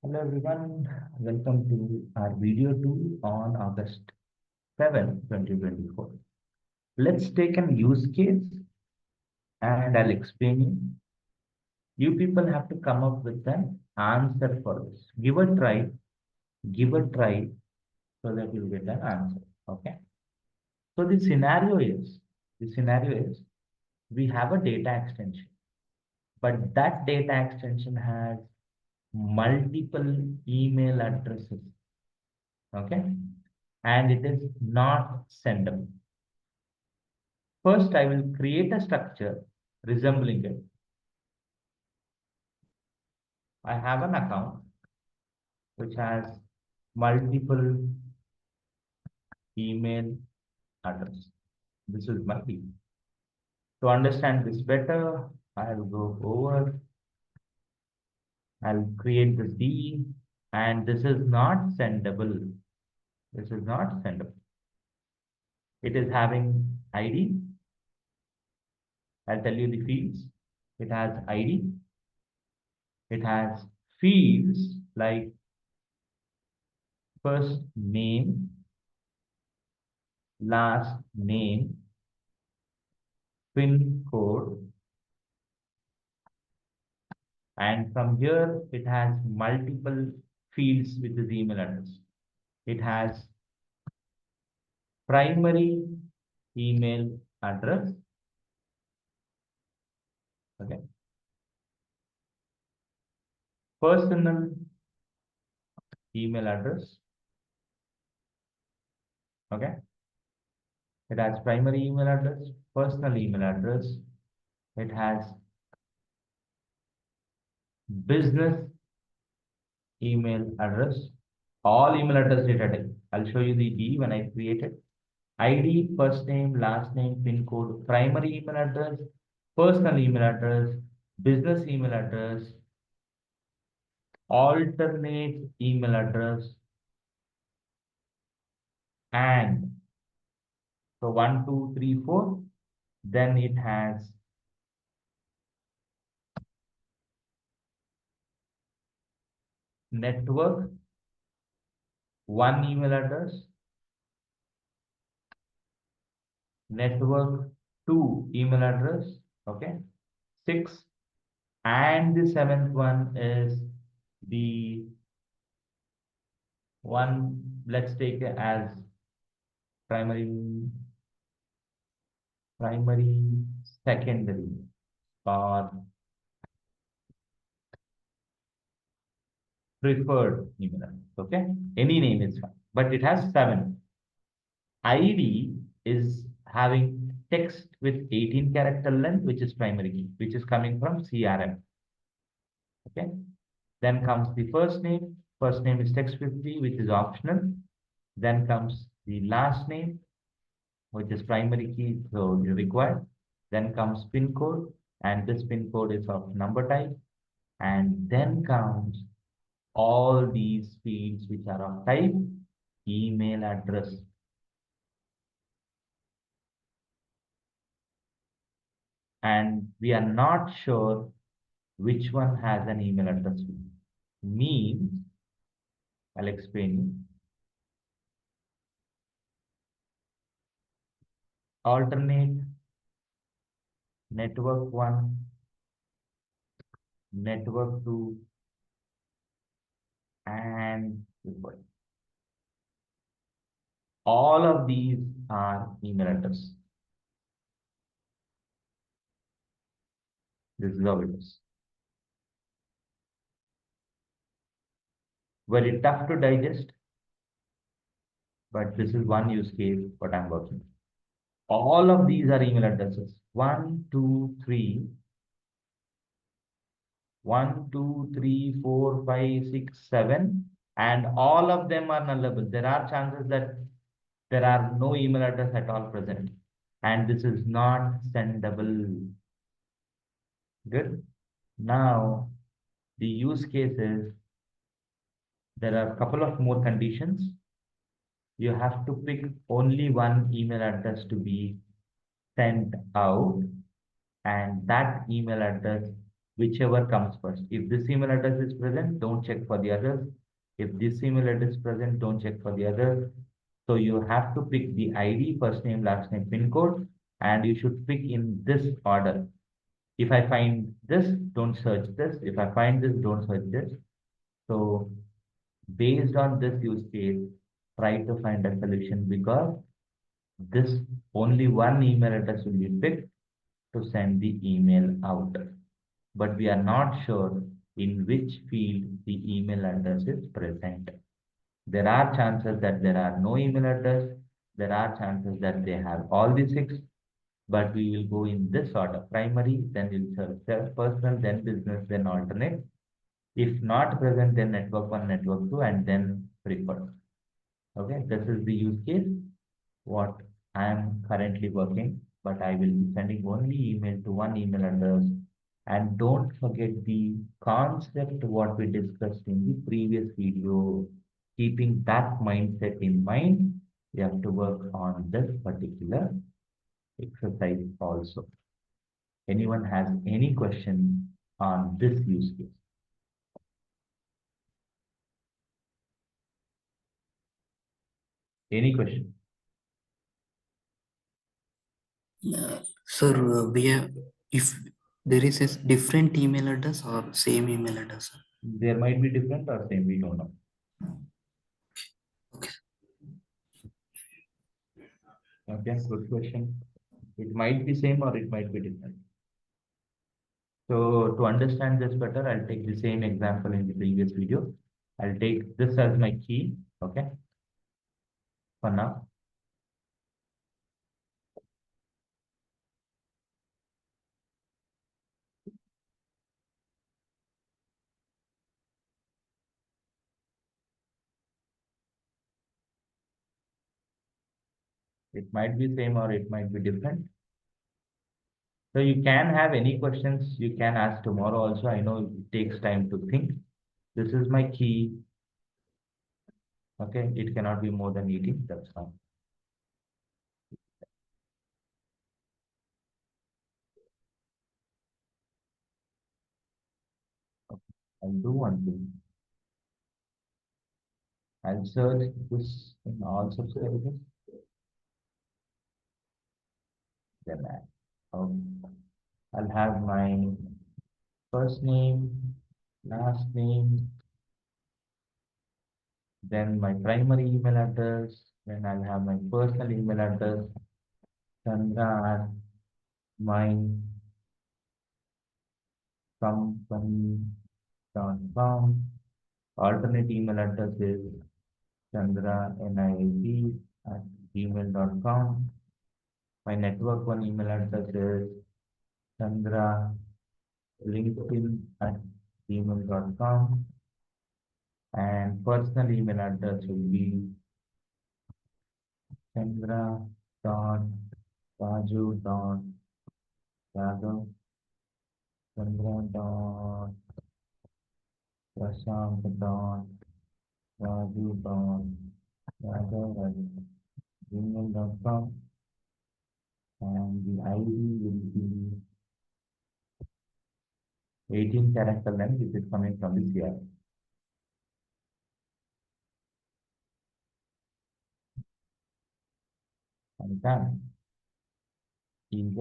Hello everyone, welcome to our video 2 on August 7, 2024. Let's take an use case and I'll explain you. You people have to come up with an answer for this. Give a try so that you'll get an answer. Okay. So the scenario is we have a data extension, but that data extension has multiple email addresses. Okay. And it is not sendable. First, I will create a structure resembling it. I have an account which has multiple email address. This is my email. To understand this better, I'll go over, I'll create this D, and this is not sendable. This is not sendable. It is having ID. I'll tell you the fields. It has ID. It has fields like first name, last name, PIN code, and from here it has multiple fields with the email address. It has primary email address, okay, personal email address, okay. It has primary email address, personal email address. It has business email address, all email address data type. I'll show you the D when I create it. ID, first name, last name, PIN code, primary email address, personal email address, business email address, alternate email address, and so 1, 2, 3, 4. Then it has network, one email address, network, two email address, okay, 6, and the seventh one is the one, let's take it as primary, secondary, or preferred email address, okay? Any name is fine, but it has 7. ID is having text with 18 character length, which is primary key, which is coming from CRM, okay? Then comes the first name. First name is text 50, which is optional. Then comes the last name, which is primary key, so required. Then comes PIN code, and this PIN code is of number type. And then comes all these fields which are of type email address. And we are not sure which one has an email address field. Means, I'll explain you. Alternate, network 1, network 2, and all of these are email address. This is how it is. Very tough to digest, but this is one use case what I'm working. All of these are email addresses. 1, 2, 3, 1, 2, 3, 4, 5, 6, 7, and all of them are nullable. There are chances that there are no email address at all present, and this is not sendable. Good. Now, the use case is there are a couple of more conditions. You have to pick only one email address to be sent out, and that email address whichever comes first. If this email address is present, don't check for the others. If this email address is present, don't check for the others. So you have to pick the ID, first name, last name, PIN code, and you should pick in this order. If I find this, don't search this. If I find this, don't search this. So based on this use case, try to find a solution because this only one email address will be picked to send the email out. But we are not sure in which field the email address is present. There are chances that there are no email address. There are chances that they have all the six, but we will go in this order. Primary, then we'll search personal, then business, then alternate. If not present, then network one, network two, and then preferred. Okay, this is the use case what I am currently working, but I will be sending only email to one email address. And don't forget the concept what we discussed in the previous video. Keeping that mindset in mind, you have to work on this particular exercise also. Anyone has any question on this use case? Any question? Sir, we have, if there is a different email address or same email address, sir? There might be different or same, we don't know. Okay. Okay, good question. It might be same or it might be different. So to understand this better, I'll take the same example in the previous video. I'll take this as my key, okay, for now. It might be same or it might be different. So you can have any questions you can ask tomorrow also. I know it takes time to think. This is my key. Okay, it cannot be more than 18. That's fine. Okay. I'll do one thing. I'll search this in all subscribers. Then I'll have my first name, last name, then my primary email address, then I'll have my personal email address, Chandra at my company.com. Alternate email address is chandraniv@gmail.com. My network one email address is chandralinkedin@gmail.com. And personal email address will be chandra.raju.yadav, chandra.prashant.raju.yadav@gmail.com. And the ID will be 18 character length, which is coming from the CR. ಆಯ್ತಾ? ಈಗ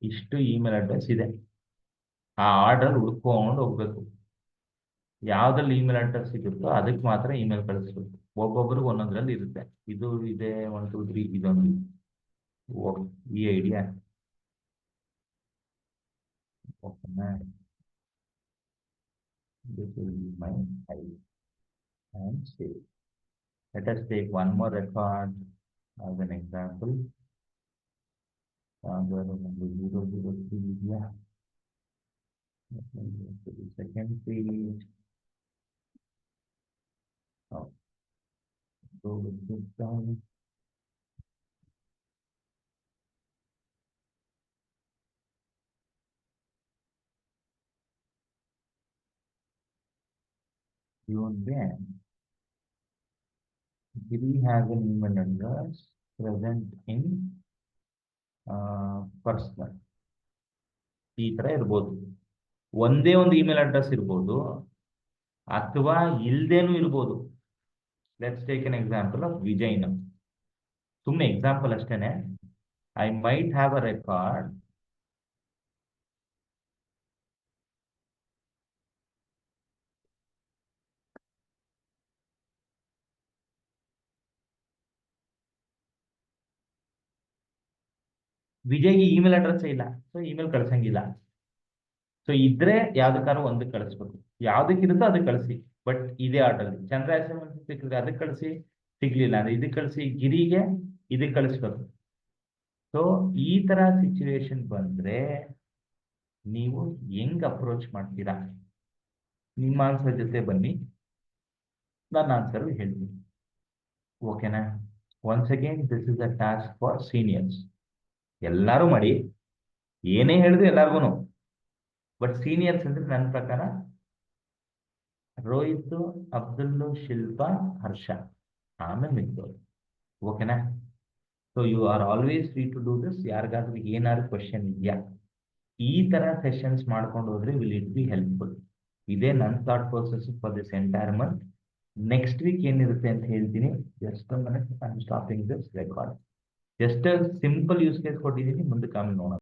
ಇಷ್ಟು email address ಇದೆ. ಆ order ಹುಡ್ಕೊಂಡು ಹೋಗ್ಬೇಕು. ಯಾವ್ದ್ರಲ್ಲಿ email address ಸಿಗುತ್ತೋ ಅದಕ್ಕೆ ಮಾತ್ರ ಇಮೇಲ್ ಕಳಿಸ್ಬೇಕು. ಒಬ್ಬೊಬ್ರಿಗೆ ಒಂದೊಂದ್ರಲ್ಲಿ ಇರುತ್ತೆ. ಇದು ಇದೆ 1 2 3 ಇದೊಂದು ಈ ಐಡಿಯಾ. ಓಕೆನಾ? This will be my ID and save. Let us take one more record as an example. 003, yeah. To the second page. Oh, go with this down. Then Giri has an email address present in personal ಈ ತರ ಇರ್ಬೋದು. ಒಂದೇ ಒಂದು email address ಇರ್ಬೋದು ಅಥವಾ ಇಲ್ದೇನೂ ಇರ್ಬೋದು. Let's take an example of ವಿಜಯ್ನ. ಸುಮ್ಮನೆ ಎಕ್ಸಾಂಪಲ್ ಅಷ್ಟೇನೆ. I might have a record. ವಿಜಯ್ಗೆ ಇಮೇಲ್ ಅಡ್ರೆಸ್ ಇಲ್ಲ, ಸೊ ಇಮೇಲ್ ಕಳ್ಸಂಗಿಲ್ಲ. ಸೊ ಇದ್ರೆ ಯಾವ್ದಕ್ಕಾದ್ರೂ ಒಂದಕ್ಕೆ ಕಳಿಸ್ಬೇಕು. ಯಾವ್ದಕ್ಕಿರುತ್ತೋ ಅದಕ್ಕೆ ಕಳಿಸಿ. ಬಟ್ ಇದೇ ಆರ್ಡರ್ ಚಂದ್ರ SMS ಸಿಕ್ಕಿದ್ರೆ ಅದಕ್ಕೆ ಕಳಿಸಿ, ಸಿಗ್ಲಿಲ್ಲ ಅಂದ್ರೆ ಇದಕ್ಕೆ ಕಳಿಸಿ. ಗಿರಿಗೆ ಇದಕ್ಕೆ ಕಳಿಸ್ಬೇಕು. ಸೊ ಈ ತರ ಸಿಚುವೇಶನ್ ಬಂದ್ರೆ ನೀವು ಹೆಂಗ್ ಅಪ್ರೋಚ್ ಮಾಡ್ತೀರಾ? ನಿಮ್ಮ ಆನ್ಸರ್ ಜೊತೆ ಬನ್ನಿ, ನನ್ನ ಆನ್ಸರ್ ಹೇಳ್ತೀನಿ. ಓಕೆನಾ? Once again this is a task for seniors. ಎಲ್ಲರೂ ಮಾಡಿ, ಏನೇ ಹೇಳಿದ್ರು ಎಲ್ಲಾರ್ಗು. ಬಟ್ ಸೀನಿಯರ್ಸ್ ಅಂದ್ರೆ ನನ್ನ ಪ್ರಕಾರ ರೋಹಿತ್, ಅಬ್ದುಲ್, ಶಿಲ್ಪಾ, ಹರ್ಷ, ಆಮೇಲೆ ಮಿಕ್ಕವರು. ಓಕೆನಾ? So you are always free to do this. ಯಾರಿಗಾದ್ರೂ ಏನಾದ್ರು ಕ್ವಶನ್ ಇದೆಯಾ? ಈ ತರ ಸೆಷನ್ಸ್ ಮಾಡ್ಕೊಂಡು ಹೋದ್ರೆ ವಿಲ್ ಇಟ್ ಬಿ ಹೆಲ್ಪ್ಫುಲ್. ಇದೇ ನನ್ನ thought process for this entire month. Next week ಏನಿರುತ್ತೆ ಅಂತ ಹೇಳ್ತೀನಿ. Just I am stopping this record. Just simple use case ಕೊಟ್ಟಿದ್ದೀನಿ, ಮುಂದಕ್ಕೆ ಆಮೇಲೆ ನೋಡೋಣ.